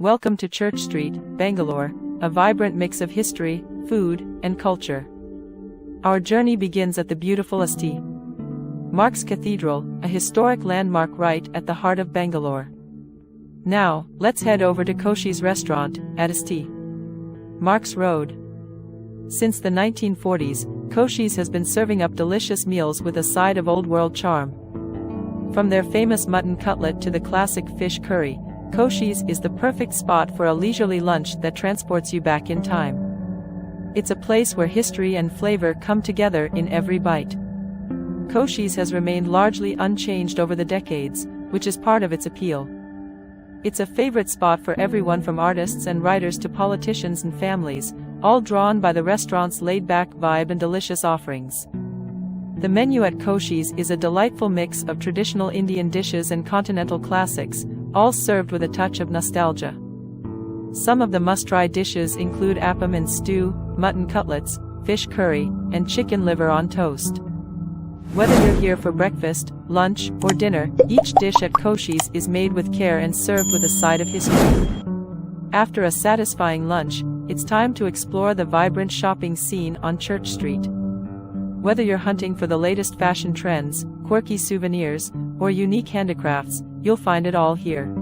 Welcome to Church Street, Bangalore, a vibrant mix of history, food, and culture. Our journey begins at the beautiful St. Mark's Cathedral, a historic landmark right at the heart of Bangalore. Now, let's head over to Koshi's restaurant, at St. Mark's Road. Since the 1940s, Koshi's has been serving up delicious meals with a side of old-world charm. From their famous mutton cutlet to the classic fish curry, Koshi's is the perfect spot for a leisurely lunch that transports you back in time. It's a place where history and flavor come together in every bite. Koshi's has remained largely unchanged over the decades, which is part of its appeal. It's a favorite spot for everyone from artists and writers to politicians and families, all drawn by the restaurant's laid-back vibe and delicious offerings. The menu at Koshi's is a delightful mix of traditional Indian dishes and continental classics, all served with a touch of nostalgia. Some of the must-try dishes include appam and stew, mutton cutlets, fish curry, and chicken liver on toast. Whether you're here for breakfast, lunch, or dinner, each dish at Koshi's is made with care and served with a side of history. After a satisfying lunch, it's time to explore the vibrant shopping scene on Church Street. Whether you're hunting for the latest fashion trends, quirky souvenirs, or unique handicrafts, you'll find it all here.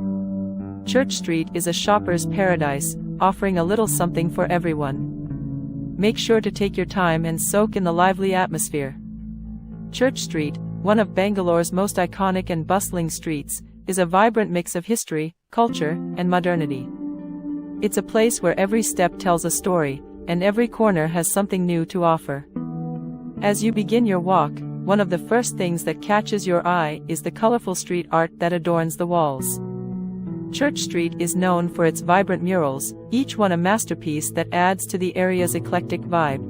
Church Street is a shopper's paradise, offering a little something for everyone. Make sure to take your time and soak in the lively atmosphere. Church Street, one of Bangalore's most iconic and bustling streets, is a vibrant mix of history, culture, and modernity. It's a place where every step tells a story, and every corner has something new to offer. As you begin your walk, one of the first things that catches your eye is the colorful street art that adorns the walls. Church Street is known for its vibrant murals, each one a masterpiece that adds to the area's eclectic vibe.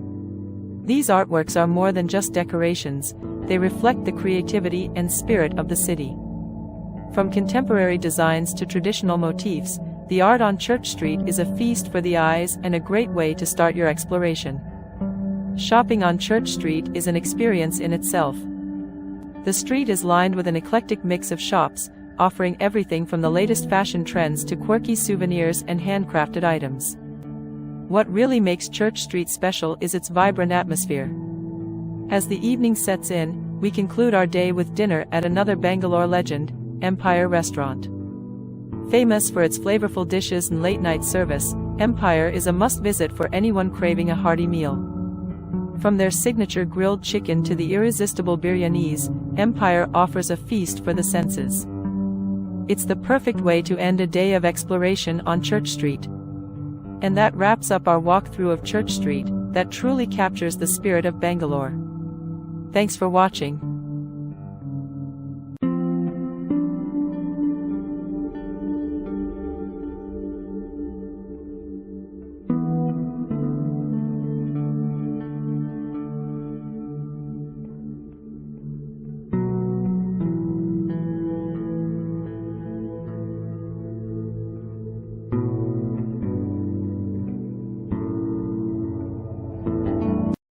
These artworks are more than just decorations, they reflect the creativity and spirit of the city. From contemporary designs to traditional motifs, the art on Church Street is a feast for the eyes and a great way to start your exploration. Shopping on Church Street is an experience in itself. The street is lined with an eclectic mix of shops, offering everything from the latest fashion trends to quirky souvenirs and handcrafted items. What really makes Church Street special is its vibrant atmosphere. As the evening sets in, we conclude our day with dinner at another Bangalore legend, Empire Restaurant. Famous for its flavorful dishes and late-night service, Empire is a must-visit for anyone craving a hearty meal. From their signature grilled chicken to the irresistible biryanis, Empire offers a feast for the senses. It's the perfect way to end a day of exploration on Church Street. And that wraps up our walkthrough of Church Street, that truly captures the spirit of Bangalore. Thanks for watching.